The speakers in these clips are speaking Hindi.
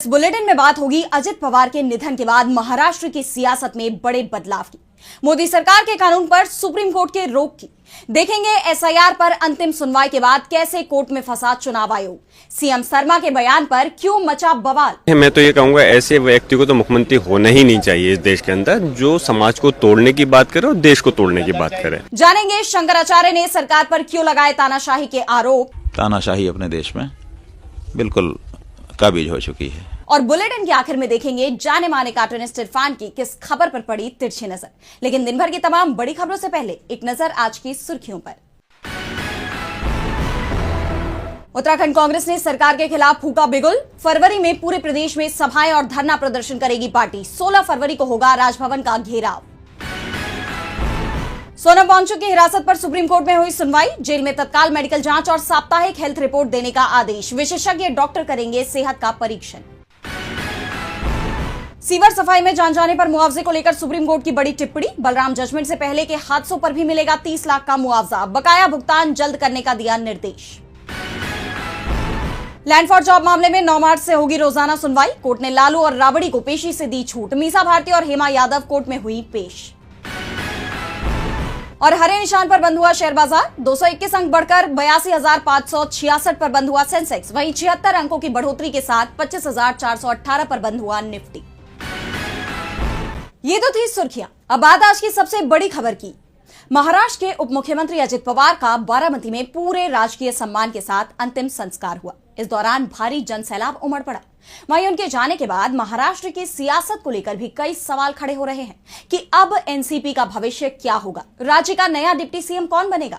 इस बुलेटिन में बात होगी अजित पवार के निधन के बाद महाराष्ट्र की सियासत में बड़े बदलाव की, मोदी सरकार के कानून पर सुप्रीम कोर्ट के रोक की, देखेंगे एसआईआर पर अंतिम सुनवाई के बाद कैसे कोर्ट में फंसा चुनाव आयोग, सीएम शर्मा के बयान पर क्यों मचा बवाल। मैं तो ये कहूंगा ऐसे व्यक्ति को तो मुख्यमंत्री होना ही नहीं चाहिए इस देश के अंदर, जो समाज को तोड़ने की बात करे और देश को तोड़ने की बात करे। जानेंगे शंकराचार्य ने सरकार पर क्यों लगाए तानाशाही के आरोप। तानाशाही अपने देश में बिल्कुल काबिज हो चुकी है। और बुलेटिन के आखिर में देखेंगे जाने माने कार्टूनिस्ट इरफान की किस खबर पर पड़ी तिरछी नजर। लेकिन दिन भर की तमाम बड़ी खबरों से पहले एक नजर आज की सुर्खियों पर। उत्तराखंड कांग्रेस ने सरकार के खिलाफ फूका बिगुल। फरवरी में पूरे प्रदेश में सभाएं और धरना प्रदर्शन करेगी पार्टी। 16 फरवरी को होगा राजभवन का घेराव। सोनम वांगचुक की हिरासत पर सुप्रीम कोर्ट में हुई सुनवाई। जेल में तत्काल मेडिकल जांच और साप्ताहिक हेल्थ रिपोर्ट देने का आदेश। विशेषज्ञ डॉक्टर करेंगे सेहत का परीक्षण। सीवर सफाई में जान जाने पर मुआवजे को लेकर सुप्रीम कोर्ट की बड़ी टिप्पणी। बलराम जजमेंट से पहले के हादसों पर भी मिलेगा 30 लाख का मुआवजा। बकाया भुगतान जल्द करने का दिया निर्देश। लैंड फॉर जॉब मामले में 9 मार्च से होगी रोजाना सुनवाई। कोर्ट ने लालू और राबड़ी को पेशी से दी छूट। मीसा भारती और हेमा यादव कोर्ट में हुई पेश। और हरे निशान पर बंद हुआ शेयर बाजार। 221 अंक बढ़कर 82,566 पर बंद हुआ सेंसेक्स। वहीं 76 अंकों की बढ़ोतरी के साथ 25,418 पर बंद हुआ निफ्टी। ये तो थी सुर्खियां। अब बात आज की सबसे बड़ी खबर की। महाराष्ट्र के उप मुख्यमंत्री अजित पवार का बारामती में पूरे राजकीय सम्मान के साथ अंतिम संस्कार हुआ। इस दौरान भारी जनसैलाब उमड़ पड़ा। वहीं उनके जाने के बाद महाराष्ट्र की सियासत को लेकर भी कई सवाल खड़े हो रहे हैं कि अब एनसीपी का भविष्य क्या होगा, राज्य का नया डिप्टी सीएम कौन बनेगा।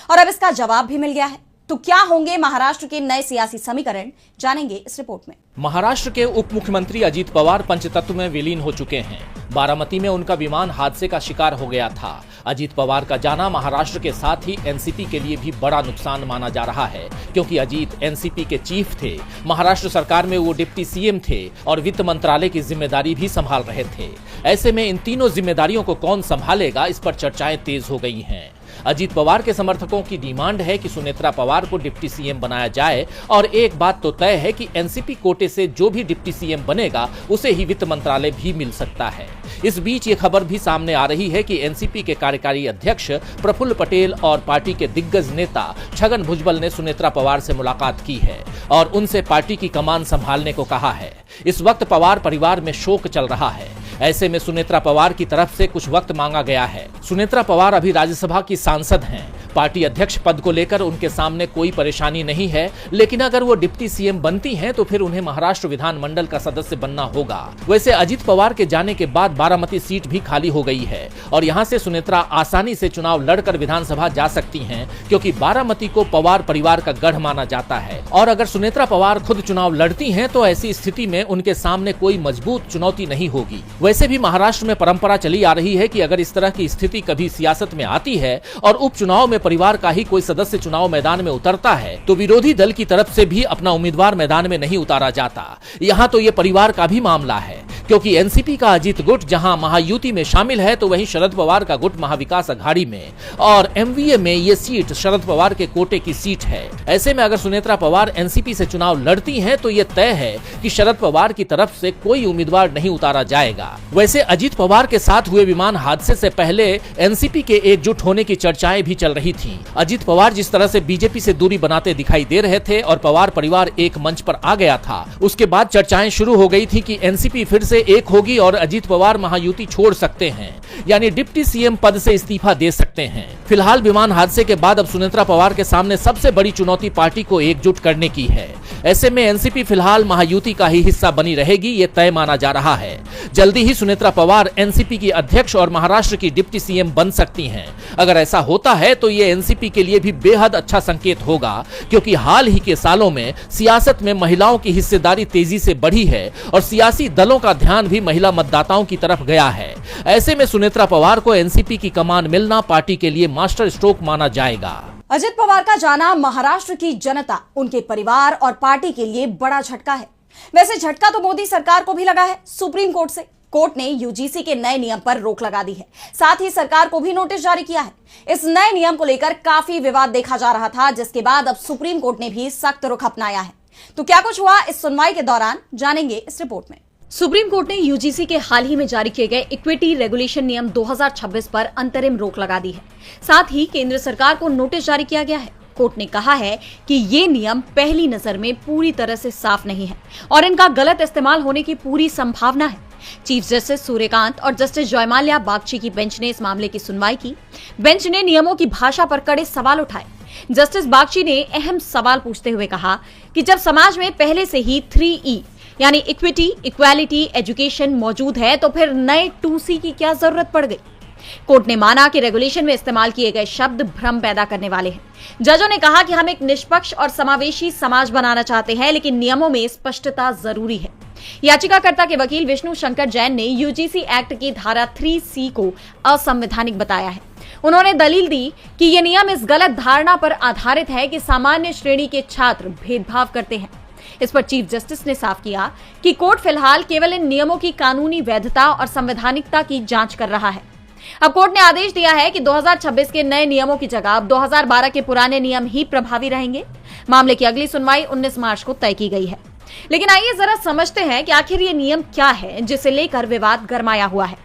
और अब इसका जवाब भी मिल गया है। तो क्या होंगे महाराष्ट्र के नए सियासी समीकरण, जानेंगे इस रिपोर्ट में। महाराष्ट्र के उप मुख्यमंत्री अजित पवार पंचतत्व में विलीन हो चुके हैं। बारामती में उनका विमान हादसे का शिकार हो गया था। अजित पवार का जाना महाराष्ट्र के साथ ही एनसीपी के लिए भी बड़ा नुकसान माना जा रहा है, क्योंकि अजित एनसीपी के चीफ थे। महाराष्ट्र सरकार में वो डिप्टी सीएम थे और वित्त मंत्रालय की जिम्मेदारी भी संभाल रहे थे। ऐसे में इन तीनों जिम्मेदारियों को कौन संभालेगा, इस पर चर्चाएं तेज हो गई हैं। अजित पवार के समर्थकों की डिमांड है कि सुनेत्रा पवार को डिप्टी सीएम बनाया जाए और एक बात तो तय है कि एनसीपी कोटे से जो भी डिप्टी सीएम बनेगा उसे ही वित्त मंत्रालय भी मिल सकता है। इस बीच ये खबर भी सामने आ रही है कि एनसीपी के कार्यकारी अध्यक्ष प्रफुल्ल पटेल और पार्टी के दिग्गज नेता छगन भुजबल ने सुनेत्रा पवार से मुलाकात की है और उनसे पार्टी की कमान संभालने को कहा है। इस वक्त पवार परिवार में शोक चल रहा है। ऐसे में सुनेत्रा पवार की तरफ से कुछ वक्त मांगा गया है। सुनेत्रा पवार अभी राज्यसभा की सांसद हैं। पार्टी अध्यक्ष पद को लेकर उनके सामने कोई परेशानी नहीं है, लेकिन अगर वो डिप्टी सीएम बनती हैं तो फिर उन्हें महाराष्ट्र विधानमंडल का सदस्य बनना होगा। वैसे अजित पवार के जाने के बाद बारामती सीट भी खाली हो गई है और यहाँ से सुनेत्रा आसानी से चुनाव लड़कर विधानसभा जा सकती हैं, क्योंकि बारामती को पवार परिवार का गढ़ माना जाता है। और अगर सुनेत्रा पवार खुद चुनाव लड़ती हैं तो ऐसी स्थिति में उनके सामने कोई मजबूत चुनौती नहीं होगी। वैसे भी महाराष्ट्र में परंपरा चली आ रही है कि अगर इस तरह की स्थिति कभी सियासत में आती है और उपचुनाव में परिवार का ही कोई सदस्य चुनाव मैदान में उतरता है तो विरोधी दल की तरफ से भी अपना उम्मीदवार मैदान में नहीं उतारा जाता। यहाँ तो ये परिवार का भी मामला है, क्योंकि एनसीपी का अजित गुट जहां महायुति में शामिल है तो वहीं शरद पवार का गुट महाविकास अघाड़ी में, और एमवीए में ये सीट शरद पवार के कोटे की सीट है। ऐसे में अगर सुनेत्रा पवार एनसीपी से चुनाव लड़ती हैं तो ये तय है कि शरद पवार की तरफ से कोई उम्मीदवार नहीं उतारा जाएगा। वैसे अजित पवार के साथ हुए विमान हादसे से पहले एनसीपी के एकजुट होने की चर्चाएं भी चल रही थी। अजित पवार जिस तरह से बीजेपी से दूरी बनाते दिखाई दे रहे थे और पवार परिवार एक मंच पर आ गया था, उसके बाद चर्चाएं शुरू हो गई थी कि एनसीपी फिर से एक होगी और अजित पवार महायुति छोड़ सकते हैं, यानी डिप्टी सीएम पद से इस्तीफा दे सकते हैं। फिलहाल विमान हादसे के बाद अब सुनेत्रा पवार के सामने सबसे बड़ी चुनौती पार्टी को एकजुट करने की है। ऐसे में एनसीपी फिलहाल महायुति का ही हिस्सा बनी रहेगी, ये तय माना जा रहा है। जल्दी ही सुनेत्रा पवार एनसीपी की अध्यक्ष और महाराष्ट्र की डिप्टी सीएम बन सकती हैं। अगर ऐसा होता है तो ये एनसीपी के लिए भी बेहद अच्छा संकेत होगा, क्योंकि हाल ही के सालों में सियासत में महिलाओं की हिस्सेदारी तेजी से बढ़ी है और सियासी दलों का ध्यान भी महिला मतदाताओं की तरफ गया है। ऐसे में सुनेत्रा पवार को एनसीपी की कमान मिलना पार्टी के लिए मास्टर स्ट्रोक माना जाएगा। अजित पवार का जाना महाराष्ट्र की जनता, उनके परिवार और पार्टी के लिए बड़ा झटका है। वैसे झटका तो मोदी सरकार को भी लगा है। सुप्रीम कोर्ट से कोर्ट ने यूजीसी के नए नियम पर रोक लगा दी है। साथ ही सरकार को भी नोटिस जारी किया है। इस नए नियम को लेकर काफी विवाद देखा जा रहा था, जिसके बाद अब सुप्रीम कोर्ट ने भी सख्त रुख अपनाया है। तो क्या कुछ हुआ इस सुनवाई के दौरान, जानेंगे इस रिपोर्ट में। सुप्रीम कोर्ट ने यूजीसी के हाल ही में जारी किए गए इक्विटी रेगुलेशन नियम 2026 पर अंतरिम रोक लगा दी है। साथ ही केंद्र सरकार को नोटिस जारी किया गया है। कोर्ट ने कहा है कि ये नियम पहली नजर में पूरी तरह से साफ नहीं है और इनका गलत इस्तेमाल होने की पूरी संभावना है। चीफ जस्टिस सूर्यकांत और जस्टिस जयमाल्या बागची की बेंच ने इस मामले की सुनवाई की। बेंच ने नियमों की भाषा पर कड़े सवाल उठाए। जस्टिस बागची ने अहम सवाल पूछते हुए कहा कि जब समाज में पहले से ही 3E यानी इक्विटी, इक्वालिटी, एजुकेशन मौजूद है तो फिर नए 2C की क्या जरूरत पड़ गई। कोर्ट ने माना कि रेगुलेशन में इस्तेमाल किए गए शब्द भ्रम पैदा करने वाले हैं। जजों ने कहा कि हम एक निष्पक्ष और समावेशी समाज बनाना चाहते हैं, लेकिन नियमों में स्पष्टता जरूरी है। याचिकाकर्ता के वकील विष्णु शंकर जैन ने यूजीसी एक्ट की धारा 3C को असंवैधानिक बताया है। उन्होंने दलील दी कि यह नियम इस गलत धारणा पर आधारित है कि सामान्य श्रेणी के छात्र भेदभाव करते हैं। इस पर चीफ जस्टिस ने साफ किया कि कोर्ट फिलहाल केवल इन नियमों की कानूनी वैधता और संवैधानिकता की जांच कर रहा है। अब कोर्ट ने आदेश दिया है कि 2026 के नए नियमों की जगह अब 2012 के पुराने नियम ही प्रभावी रहेंगे। मामले की अगली सुनवाई 19 मार्च को तय की गई है। लेकिन आइए जरा समझते हैं कि आखिर ये नियम क्या है जिसे लेकर विवाद गरमाया हुआ है।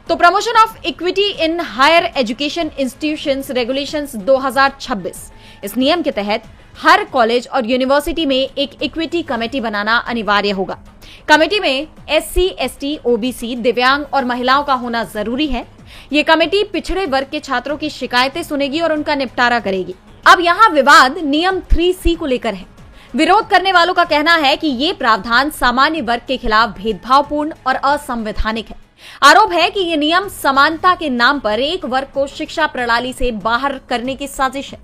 तो promotion of equity in higher education institutions regulations 2026, इस नियम के तहत हर कॉलेज और यूनिवर्सिटी में एक इक्विटी कमेटी बनाना अनिवार्य होगा। कमेटी में SC, ST, OBC, दिव्यांग और महिलाओं का होना जरूरी है। ये कमेटी पिछड़े वर्ग के छात्रों की शिकायतें सुनेगी और उनका निपटारा करेगी। अब यहाँ विवाद नियम 3C को लेकर है। विरोध करने वालों का कहना है कि ये प्रावधान सामान्य वर्ग के खिलाफ भेदभावपूर्ण और असंवैधानिक है। आरोप है कि ये नियम समानता के नाम पर एक वर्ग को शिक्षा प्रणाली से बाहर करने की साजिश है।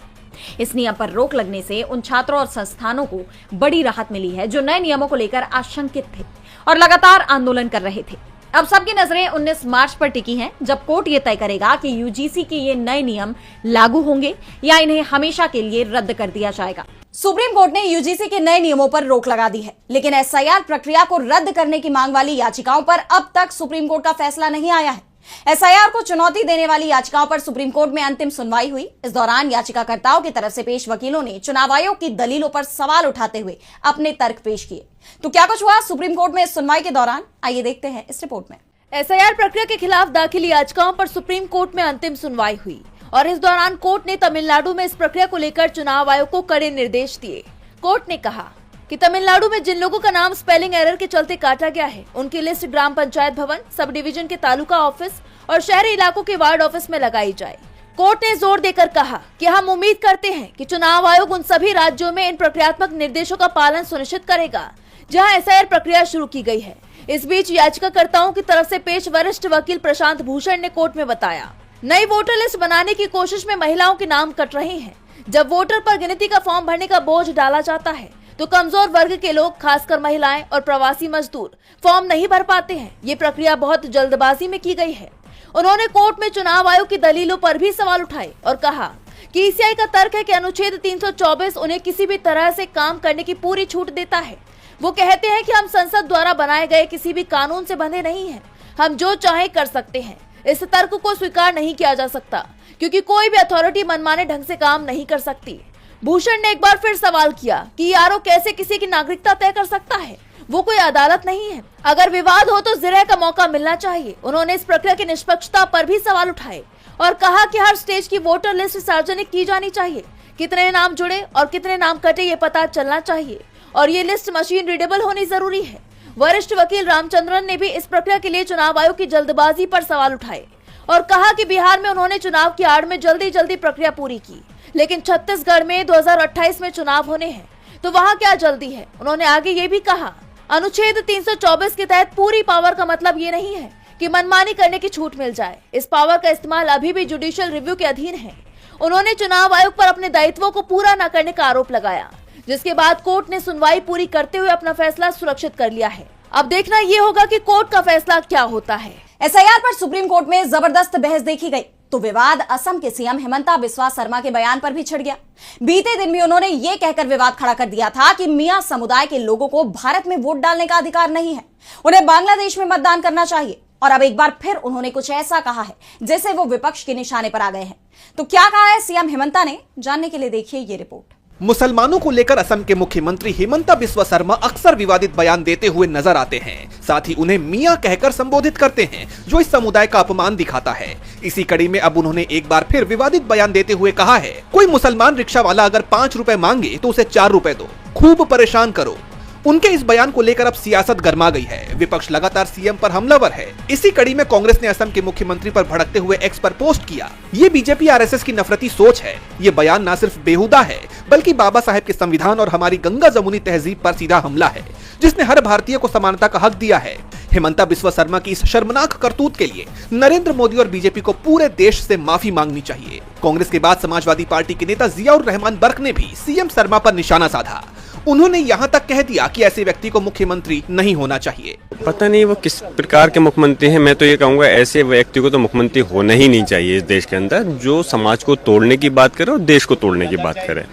इस नियम पर रोक लगने से उन छात्रों और संस्थानों को बड़ी राहत मिली है जो नए नियमों को लेकर आशंकित थे और लगातार आंदोलन कर रहे थे। अब सबकी नजरें 19 मार्च पर टिकी हैं, जब कोर्ट ये तय करेगा कि यूजीसी के ये नए नियम लागू होंगे या इन्हें हमेशा के लिए रद्द कर दिया जाएगा। सुप्रीम कोर्ट ने यूजीसी के नए नियमों पर रोक लगा दी है, लेकिन SIR प्रक्रिया को रद्द करने की मांग वाली याचिकाओं पर अब तक सुप्रीम कोर्ट का फैसला नहीं आया है। SIR को चुनौती देने वाली याचिकाओं पर सुप्रीम कोर्ट में अंतिम सुनवाई हुई। इस दौरान याचिकाकर्ताओं की तरफ से पेश वकीलों ने चुनाव आयोग की दलीलों पर सवाल उठाते हुए अपने तर्क पेश किए। तो क्या कुछ हुआ सुप्रीम कोर्ट में इस सुनवाई के दौरान, आइए देखते हैं इस रिपोर्ट में। SIR प्रक्रिया के खिलाफ दाखिल याचिकाओं पर सुप्रीम कोर्ट में अंतिम सुनवाई हुई और इस दौरान कोर्ट ने तमिलनाडु में इस प्रक्रिया को लेकर चुनाव आयोग को कड़े निर्देश दिए। कोर्ट ने कहा कि तमिलनाडु में जिन लोगों का नाम स्पेलिंग एरर के चलते काटा गया है, उनकी लिस्ट ग्राम पंचायत भवन, सब डिवीजन के तालुका ऑफिस और शहरी इलाकों के वार्ड ऑफिस में लगाई जाए। कोर्ट ने जोर देकर कहा कि हम उम्मीद करते हैं कि चुनाव आयोग उन सभी राज्यों में इन प्रक्रियात्मक निर्देशों का पालन सुनिश्चित करेगा जहां SIR प्रक्रिया शुरू की गई है। इस बीच याचिकाकर्ताओं की तरफ से पेश वरिष्ठ वकील प्रशांत भूषण ने कोर्ट में बताया, नई वोटर लिस्ट बनाने की कोशिश में महिलाओं के नाम कट रहे हैं। जब वोटर पर गिनती का फॉर्म भरने का बोझ डाला जाता है तो कमजोर वर्ग के लोग, खासकर महिलाएं और प्रवासी मजदूर, फॉर्म नहीं भर पाते हैं। ये प्रक्रिया बहुत जल्दबाजी में की गई है। उन्होंने कोर्ट में चुनाव आयोग की दलीलों पर भी सवाल उठाए और कहा कि ECI का तर्क है कि अनुच्छेद 324 उन्हें किसी भी तरह से काम करने की पूरी छूट देता है। वो कहते हैं कि हम संसद द्वारा बनाए गए किसी भी कानून से बंधे नहीं हैं, हम जो चाहे कर सकते हैं। इस तर्क को स्वीकार नहीं किया जा सकता क्योंकि कोई भी अथॉरिटी मनमाने ढंग से काम नहीं कर सकती। भूषण ने एक बार फिर सवाल किया कि ERO कैसे किसी की नागरिकता तय कर सकता है, वो कोई अदालत नहीं है। अगर विवाद हो तो जिरह का मौका मिलना चाहिए। उन्होंने इस प्रक्रिया की निष्पक्षता पर भी सवाल उठाए और कहा कि हर स्टेज की वोटर लिस्ट सार्वजनिक की जानी चाहिए। कितने नाम जुड़े और कितने नाम कटे ये पता चलना चाहिए और ये लिस्ट मशीन रीडेबल होनी जरूरी है। वरिष्ठ वकील रामचंद्रन ने भी इस प्रक्रिया के लिए चुनाव आयोग की जल्दबाजी पर सवाल उठाए और कहा कि बिहार में उन्होंने चुनाव की आड़ में जल्दी प्रक्रिया पूरी की, लेकिन छत्तीसगढ़ में 2028 में चुनाव होने हैं तो वहाँ क्या जल्दी है। उन्होंने आगे ये भी कहा, अनुच्छेद 324 के तहत पूरी पावर का मतलब ये नहीं है कि मनमानी करने की छूट मिल जाए। इस पावर का इस्तेमाल अभी भी जुडिशियल रिव्यू के अधीन है। उन्होंने चुनाव आयोग पर अपने दायित्वों को पूरा न करने का आरोप लगाया, जिसके बाद कोर्ट ने सुनवाई पूरी करते हुए अपना फैसला सुरक्षित कर लिया है। अब देखना ये होगा कि कोर्ट का फैसला क्या होता है। SIR पर सुप्रीम कोर्ट में जबरदस्त बहस देखी गई तो विवाद असम के CM हिमंता बिस्वा शर्मा के बयान पर भी छिड़ गया। बीते दिन भी उन्होंने ये कहकर विवाद खड़ा कर दिया था कि मियां समुदाय के लोगों को भारत में वोट डालने का अधिकार नहीं है, उन्हें बांग्लादेश में मतदान करना चाहिए। और अब एक बार फिर उन्होंने कुछ ऐसा कहा है जैसे वो विपक्ष के निशाने पर आ गए हैं। तो क्या कहा है CM हिमंता ने, जानने के लिए देखिए ये रिपोर्ट। मुसलमानों को लेकर असम के मुख्यमंत्री हिमंता बिस्वा शर्मा अक्सर विवादित बयान देते हुए नजर आते हैं। साथ ही उन्हें मियां कहकर संबोधित करते हैं, जो इस समुदाय का अपमान दिखाता है। इसी कड़ी में अब उन्होंने एक बार फिर विवादित बयान देते हुए कहा है, कोई मुसलमान रिक्शा वाला अगर 5 रुपए मांगे तो उसे 4 रुपए दो, खूब परेशान करो। उनके इस बयान को लेकर अब सियासत गर्मा गई है। विपक्ष लगातार सीएम पर हमलावर है। इसी कड़ी में कांग्रेस ने असम के मुख्यमंत्री पर भड़कते हुए एक्स पर पोस्ट किया, ये बीजेपी आरएसएस की नफरती सोच है। ये बयान न सिर्फ बेहुदा है, बल्कि बाबा साहेब के संविधान और हमारी गंगा जमुनी तहजीब पर सीधा हमला है, जिसने हर भारतीय को समानता का हक दिया है। हिमंता बिस्वा शर्मा की इस शर्मनाक करतूत के लिए नरेंद्र मोदी और बीजेपी को पूरे देश से माफी मांगनी चाहिए। कांग्रेस के बाद समाजवादी पार्टी के नेता जियाउर रहमान बर्क ने भी सीएम शर्मा पर निशाना साधा। उन्होंने यहां तक कह दिया कि ऐसे व्यक्ति को मुख्यमंत्री नहीं होना चाहिए। पता नहीं वो किस प्रकार के मुख्यमंत्री हैं। मैं तो ये कहूँगा ऐसे व्यक्ति को तो मुख्यमंत्री होना ही नहीं चाहिए इस देश के अंदर, जो समाज को तोड़ने की बात करे और देश को तोड़ने की बात करे।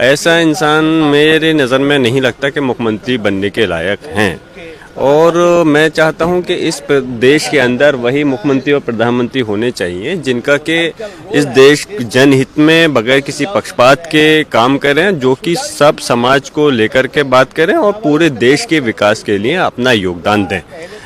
ऐसा इंसान मेरे नज़र में नहीं लगता कि मुख्यमंत्री बनने के लायक हैं। और मैं चाहता हूं कि इस देश के अंदर वही मुख्यमंत्री और प्रधानमंत्री होने चाहिए जिनका कि इस देश जनहित में बगैर किसी पक्षपात के काम करें, जो कि सब समाज को लेकर के बात करें और पूरे देश के विकास के लिए अपना योगदान दें,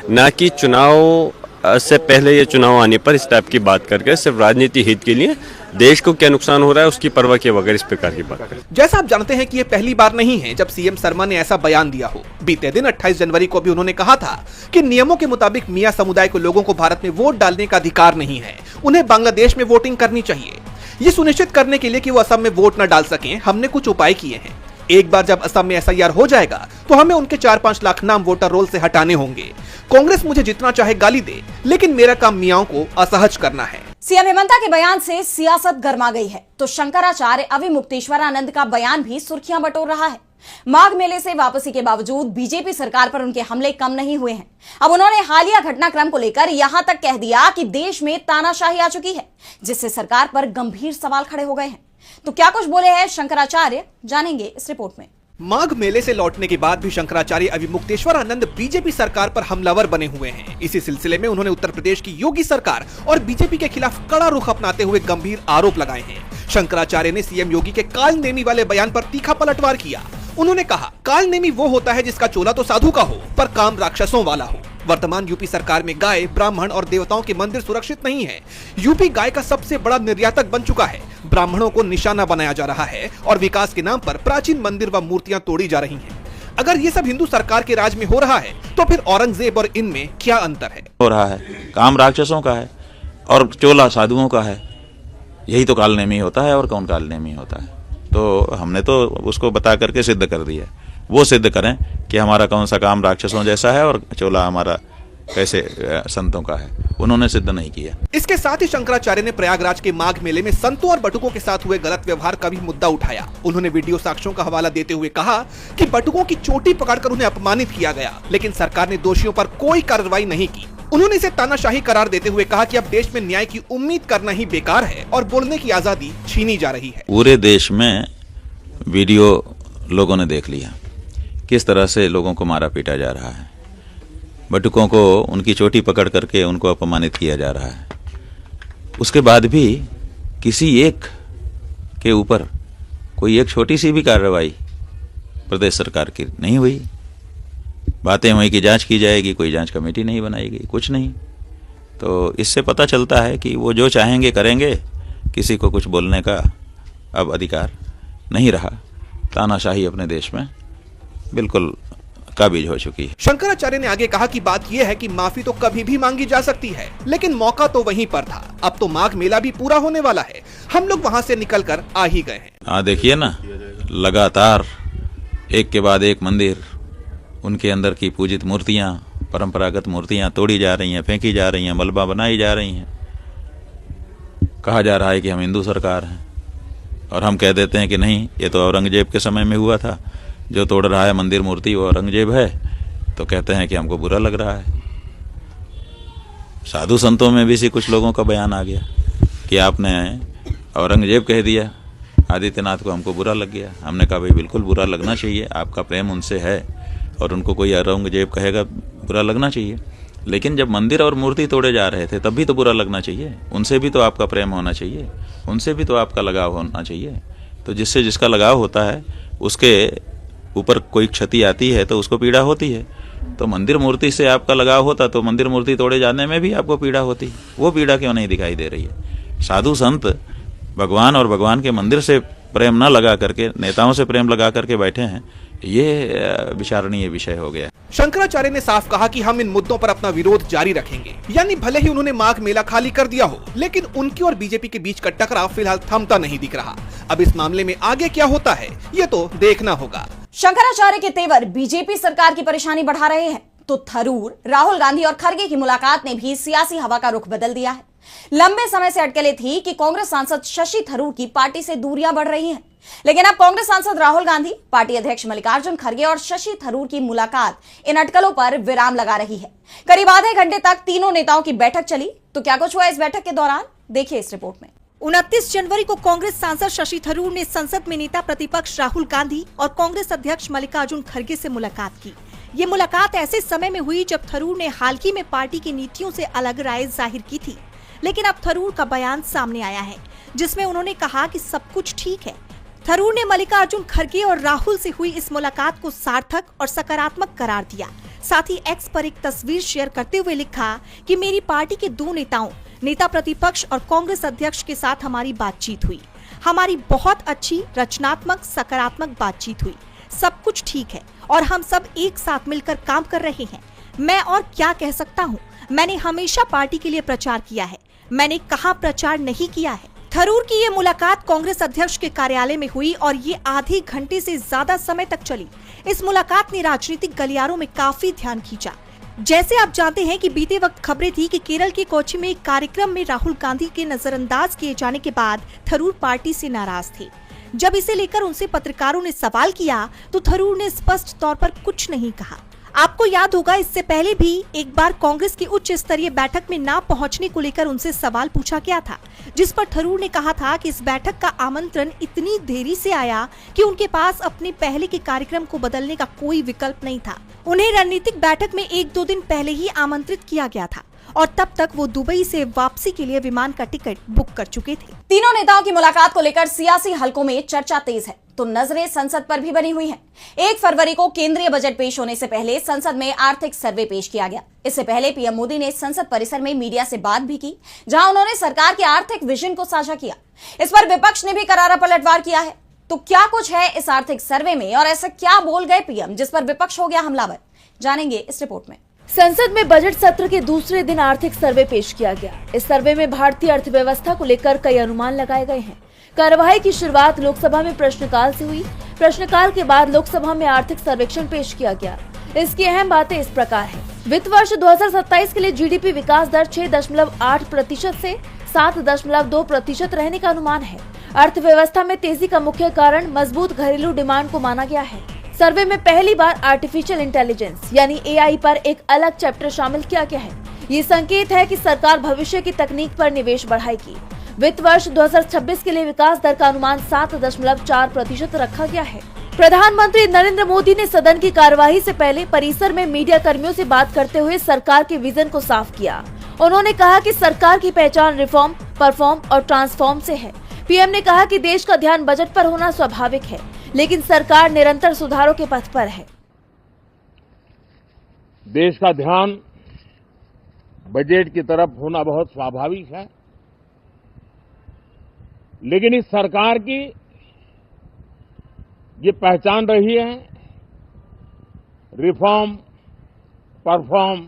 ना कि चुनाव से पहले या चुनाव आने पर इस टाइप की बात करके सिर्फ राजनीति हित के लिए देश को क्या नुकसान हो रहा है उसकी परवाह किए बगैर इस प्रकार की बात करें। जैसा आप जानते हैं कि ये पहली बार नहीं है जब सीएम शर्मा ने ऐसा बयान दिया हो। बीते दिन 28 जनवरी को भी उन्होंने कहा था कि नियमों के मुताबिक मियां समुदाय को लोगों को भारत में वोट डालने का अधिकार नहीं है, उन्हें बांग्लादेश में वोटिंग करनी चाहिए। ये सुनिश्चित करने के लिए कि वो असम में वोट न डाल सकें, हमने कुछ उपाय किए हैं। एक बार जब असम में एसआईआर हो जाएगा तो हमें उनके 4-5 लाख नाम वोटर रोल से हटाने होंगे। कांग्रेस मुझे जितना चाहे गाली दे, लेकिन मेरा काम मियाओं को असहज करना है। सीएम हिमंता के बयान से सियासत गर्मा गई है तो शंकराचार्य अविमुक्तेश्वरानंद का बयान भी सुर्खियां बटोर रहा है। माघ मेले से वापसी के बावजूद बीजेपी सरकार पर उनके हमले कम नहीं हुए हैं। अब उन्होंने हालिया घटनाक्रम को लेकर यहां तक कह दिया कि देश में तानाशाही आ चुकी है, जिससे सरकार पर गंभीर सवाल खड़े हो गए हैं। तो क्या कुछ बोले हैं शंकराचार्य, जानेंगे इस रिपोर्ट में। माघ मेले से लौटने के बाद भी शंकराचार्य अविमुक्तेश्वरानंद बीजेपी सरकार पर हमलावर बने हुए हैं। इसी सिलसिले में उन्होंने उत्तर प्रदेश की योगी सरकार और बीजेपी के खिलाफ कड़ा रुख अपनाते हुए गंभीर आरोप लगाए हैं। शंकराचार्य ने सीएम योगी के कालनेमी वाले बयान पर तीखा पलटवार किया। उन्होंने कहा, कालनेमी वो होता है जिसका चोला तो साधु का हो पर काम राक्षसों वाला हो। वर्तमान यूपी सरकार में गाय, ब्राह्मण और देवताओं के मंदिर सुरक्षित नहीं है। यूपी गाय का सबसे बड़ा निर्यातक बन चुका है। ब्राह्मणों को निशाना बनाया जा रहा है और विकास के नाम पर प्राचीन मंदिर व मूर्तियां तोड़ी जा रही हैं। अगर ये सब हिंदू सरकार के राज में हो रहा है तो फिर औरंगजेब और इनमें क्या अंतर है? हो रहा है, काम राक्षसों का है और चोला साधुओं का है। यही तो कालनेमी होता है, और कौन कालनेमी होता है? तो हमने तो उसको बता करके सिद्ध कर दिया। वो सिद्ध करें कि हमारा कौन सा काम राक्षसों जैसा है और चोला हमारा कैसे संतों का है। उन्होंने सिद्ध नहीं किया। इसके साथ ही शंकराचार्य ने प्रयागराज के माघ मेले में संतों और बटुकों के साथ हुए गलत व्यवहार का भी मुद्दा उठाया। उन्होंने वीडियो साक्ष्यों का हवाला देते हुए कहा कि बटुकों की चोटी पकड़कर उन्हें अपमानित किया गया, लेकिन सरकार ने दोषियों पर कोई कार्रवाई नहीं की। उन्होंने इसे तानाशाही करार देते हुए कहा कि अब देश में न्याय की उम्मीद करना ही बेकार है और बोलने की आजादी छीनी जा रही है। पूरे देश में वीडियो लोगों ने देख लिया, किस तरह से लोगों को मारा पीटा जा रहा है, बटुकों को उनकी चोटी पकड़ करके उनको अपमानित किया जा रहा है। उसके बाद भी किसी एक के ऊपर कोई एक छोटी सी भी कार्रवाई प्रदेश सरकार की नहीं हुई। बातें हुई कि जांच की जाएगी, कोई जांच कमेटी नहीं बनाई गई, कुछ नहीं। तो इससे पता चलता है कि वो जो चाहेंगे करेंगे, किसी को कुछ बोलने का अब अधिकार नहीं रहा। तानाशाही अपने देश में बिल्कुल काबिज हो चुकी है। शंकराचार्य ने आगे कहा कि बात यह है कि माफी तो कभी भी मांगी जा सकती है, लेकिन मौका तो वहीं पर था। अब तो माघ मेला भी पूरा होने वाला है, हम लोग वहां से निकलकर आ ही गए हैं। हाँ, देखिए ना, लगातार एक के बाद एक मंदिर, उनके अंदर की पूजित मूर्तियां, परंपरागत मूर्तियां तोड़ी जा रही हैं, फेंकी जा रही हैं, मलबा बनाई जा रही हैं। कहा जा रहा है कि हम हिंदू सरकार हैं और हम कह देते हैं कि नहीं, ये तो औरंगजेब के समय में हुआ था, जो तोड़ रहा है मंदिर मूर्ति वो औरंगजेब है। तो कहते हैं कि हमको बुरा लग रहा है। साधु संतों में भी से कुछ लोगों का बयान आ गया कि आपने औरंगजेब कह दिया आदित्यनाथ को, हमको बुरा लग गया। हमने कहा भाई बिल्कुल बुरा लगना चाहिए, आपका प्रेम उनसे है और उनको कोई औरंगजेब कहेगा बुरा लगना चाहिए। लेकिन जब मंदिर और मूर्ति तोड़े जा रहे थे तब भी तो बुरा लगना चाहिए। उनसे भी तो आपका प्रेम होना चाहिए, उनसे भी तो आपका लगाव होना चाहिए। तो जिससे जिसका लगाव होता है उसके ऊपर कोई क्षति आती है तो उसको पीड़ा होती है। तो मंदिर मूर्ति से आपका लगाव होता तो मंदिर मूर्ति तोड़े जाने में भी आपको पीड़ा होती, वो पीड़ा क्यों नहीं दिखाई दे रही है? साधु संत भगवान और भगवान के मंदिर से प्रेम न लगा करके नेताओं से प्रेम लगा करके बैठे हैं, ये विचारणीय विषय हो गया। शंकराचार्य ने साफ कहा कि हम इन मुद्दों पर अपना विरोध जारी रखेंगे। यानी भले ही उन्होंने माघ मेला खाली कर दिया हो, लेकिन उनकी और बीजेपी के बीच का टकराव फिलहाल थमता नहीं दिख रहा। अब इस मामले में आगे क्या होता है ये तो देखना होगा। शंकराचार्य के तेवर बीजेपी सरकार की परेशानी बढ़ा रहे हैं तो थरूर, राहुल गांधी और खड़गे की मुलाकात ने भी सियासी हवा का रुख बदल दिया है। लंबे समय से अटकलें थी कि कांग्रेस सांसद शशि थरूर की पार्टी से दूरियां बढ़ रही हैं, लेकिन अब कांग्रेस सांसद राहुल गांधी, पार्टी अध्यक्ष मल्लिकार्जुन खड़गे और शशि थरूर की मुलाकात इन अटकलों पर विराम लगा रही है। करीब आधे घंटे तक तीनों नेताओं की बैठक चली। तो क्या कुछ हुआ इस बैठक के दौरान, देखिए इस रिपोर्ट में। 29 जनवरी को कांग्रेस सांसद शशि थरूर ने संसद में नेता प्रतिपक्ष राहुल गांधी और कांग्रेस अध्यक्ष मल्लिकार्जुन खड़गे से मुलाकात की। ये मुलाकात ऐसे समय में हुई जब थरूर ने हाल ही में पार्टी की नीतियों से अलग राय जाहिर की थी, लेकिन अब थरूर का बयान सामने आया है जिसमें उन्होंने कहा कि सब कुछ ठीक है। थरूर ने मल्लिकार्जुन खड़गे और राहुल से हुई इस मुलाकात को सार्थक और सकारात्मक करार दिया। साथ ही एक्स पर एक तस्वीर शेयर करते हुए लिखा कि मेरी पार्टी के दो नेताओं, नेता प्रतिपक्ष और कांग्रेस अध्यक्ष के साथ हमारी बातचीत हुई। हमारी बहुत अच्छी रचनात्मक सकारात्मक बातचीत हुई। सब कुछ ठीक है और हम सब एक साथ मिलकर काम कर रहे हैं। मैं और क्या कह सकता हूँ? मैंने हमेशा पार्टी के लिए प्रचार किया है, मैंने कहाँ प्रचार नहीं किया है। थरूर की ये मुलाकात कांग्रेस अध्यक्ष के कार्यालय में हुई और ये आधे घंटे से ज्यादा समय तक चली। इस मुलाकात ने राजनीतिक गलियारों में काफी ध्यान खींचा। जैसे आप जानते हैं कि बीते वक्त खबरें थी कि केरल के कोच्चि में एक कार्यक्रम में राहुल गांधी के नजरअंदाज किए जाने के बाद थरूर पार्टी से नाराज थे। जब इसे लेकर उनसे पत्रकारों ने सवाल किया तो थरूर ने स्पष्ट तौर पर कुछ नहीं कहा। आपको याद होगा इससे पहले भी एक बार कांग्रेस की उच्च स्तरीय बैठक में ना पहुंचने को लेकर उनसे सवाल पूछा गया था, जिस पर थरूर ने कहा था कि इस बैठक का आमंत्रण इतनी देरी से आया कि उनके पास अपने पहले के कार्यक्रम को बदलने का कोई विकल्प नहीं था। उन्हें रणनीतिक बैठक में 1-2 दिन पहले ही आमंत्रित किया गया था और तब तक वो दुबई से वापसी के लिए विमान का टिकट बुक कर चुके थे। तीनों नेताओं की मुलाकात को लेकर सियासी हलकों में चर्चा तेज है तो नजरें संसद पर भी बनी हुई हैं। 1 फरवरी को केंद्रीय बजट पेश होने से पहले संसद में आर्थिक सर्वे पेश किया गया। इससे पहले पीएम मोदी ने संसद परिसर में मीडिया से बात भी की, जहां उन्होंने सरकार के आर्थिक विजन को साझा किया। इस पर विपक्ष ने भी करारा पलटवार किया है। तो क्या कुछ है इस आर्थिक सर्वे में और ऐसा क्या बोल गए पीएम जिस पर विपक्ष हो गया हमलावर, जानेंगे इस रिपोर्ट में। संसद में बजट सत्र के दूसरे दिन आर्थिक सर्वे पेश किया गया। इस सर्वे में भारतीय अर्थव्यवस्था को लेकर कई अनुमान लगाए गए हैं। कार्यवाही की शुरुआत लोकसभा में प्रश्नकाल से हुई। प्रश्नकाल के बाद लोकसभा में आर्थिक सर्वेक्षण पेश किया गया। इसकी अहम बातें इस प्रकार हैं। वित्त वर्ष 2027 के लिए जीडीपी विकास दर 6.8% से 7.2% रहने का अनुमान है। अर्थव्यवस्था में तेजी का मुख्य कारण मजबूत घरेलू डिमांड को माना गया है। सर्वे में पहली बार आर्टिफिशियल इंटेलिजेंस यानी एआई पर एक अलग चैप्टर शामिल किया गया है। ये संकेत है कि सरकार भविष्य की तकनीक पर निवेश बढ़ाएगी। वित्त वर्ष 2026 के लिए विकास दर का अनुमान 7.4% रखा गया है। प्रधानमंत्री नरेंद्र मोदी ने सदन की कार्यवाही से पहले परिसर में मीडिया कर्मियों से बात करते हुए सरकार के विजन को साफ किया। उन्होंने कहा कि सरकार की पहचान रिफॉर्म, परफॉर्म और ट्रांसफॉर्म से है। पीएम ने कहा कि देश का ध्यान बजट पर होना स्वाभाविक है, लेकिन सरकार निरंतर सुधारों के पथ पर है। देश का ध्यान बजट की तरफ होना बहुत स्वाभाविक है, लेकिन इस सरकार की ये पहचान रही है रिफॉर्म, परफॉर्म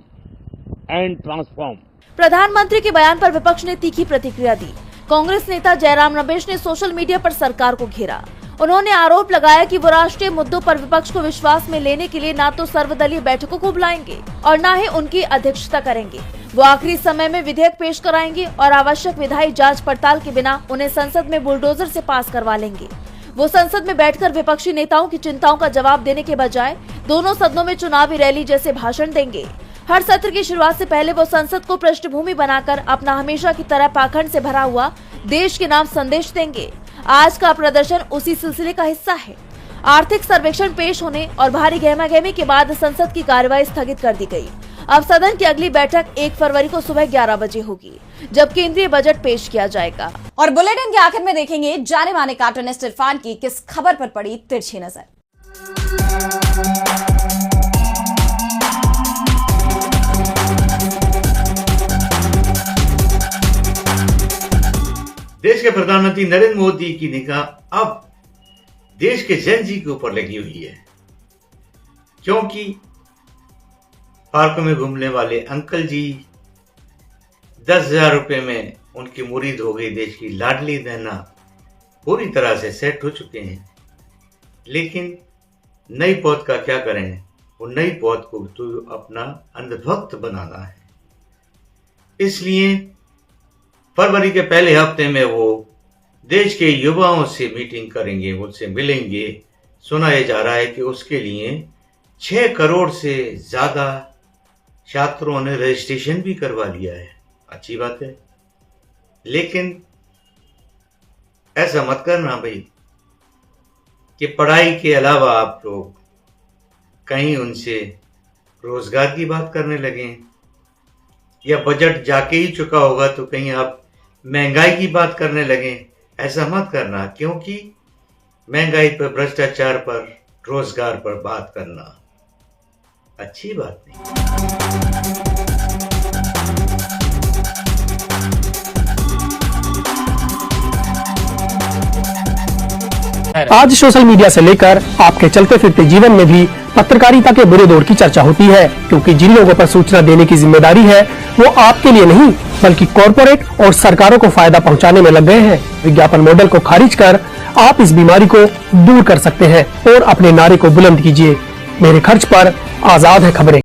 एंड ट्रांसफॉर्म। प्रधानमंत्री के बयान पर विपक्ष ने तीखी प्रतिक्रिया दी। कांग्रेस नेता जयराम रमेश ने सोशल मीडिया पर सरकार को घेरा। उन्होंने आरोप लगाया कि वो राष्ट्रीय मुद्दों पर विपक्ष को विश्वास में लेने के लिए न तो सर्वदलीय बैठकों को बुलाएंगे और न ही उनकी अध्यक्षता करेंगे। वो आखिरी समय में विधेयक पेश कराएंगे और आवश्यक विधायी जांच पड़ताल के बिना उन्हें संसद में बुलडोजर से पास करवा लेंगे। वो संसद में बैठकर विपक्षी नेताओं की चिंताओं का जवाब देने के बजाय दोनों सदनों में चुनावी रैली जैसे भाषण देंगे। हर सत्र की शुरुआत से पहले वो संसद को पृष्ठभूमि बनाकर अपना हमेशा की तरह पाखंड से भरा हुआ देश के नाम संदेश देंगे। आज का प्रदर्शन उसी सिलसिले का हिस्सा है। आर्थिक सर्वेक्षण पेश होने और भारी गहमागहमी के बाद संसद की कार्यवाही स्थगित कर दी गई। अब सदन की अगली बैठक 1 फरवरी को सुबह 11 बजे होगी, जब केंद्रीय बजट पेश किया जाएगा। और बुलेटिन के आखिर में देखेंगे जाने माने कार्टूनिस्ट इरफान की किस खबर पर पड़ी तिरछी नजर। देश के प्रधानमंत्री नरेंद्र मोदी की निगाह अब देश के जन जी के ऊपर लगी हुई है, क्योंकि पार्कों में घूमने वाले अंकल जी 10,000 रुपए में उनकी मुरीद हो गई। देश की लाडली बहना पूरी तरह से सेट हो चुके हैं, लेकिन नई पौध का क्या करें? वो नई पौध को तो अपना अंधभक्त बनाना है। इसलिए फरवरी के पहले हफ्ते में वो देश के युवाओं से मीटिंग करेंगे, उनसे मिलेंगे। सुना जा रहा है कि उसके लिए 6 करोड़ से ज्यादा छात्रों ने रजिस्ट्रेशन भी करवा लिया है। अच्छी बात है, लेकिन ऐसा मत करना भाई कि पढ़ाई के अलावा आप लोग कहीं उनसे रोजगार की बात करने लगें, या बजट जाके ही चुका होगा तो कहीं आप महंगाई की बात करने लगें। ऐसा मत करना, क्योंकि महंगाई पर, भ्रष्टाचार पर, रोजगार पर बात करना अच्छी बात नहीं। आज सोशल मीडिया से लेकर आपके चलते फिरते जीवन में भी पत्रकारिता के बुरे दौर की चर्चा होती है, क्योंकि जिन लोगों पर सूचना देने की जिम्मेदारी है वो आपके लिए नहीं बल्कि कॉरपोरेट और सरकारों को फायदा पहुंचाने में लग गए हैं। विज्ञापन मॉडल को खारिज कर आप इस बीमारी को दूर कर सकते हैं और अपने नारे को बुलंद कीजिए। मेरे खर्च पर आजाद है खबरें।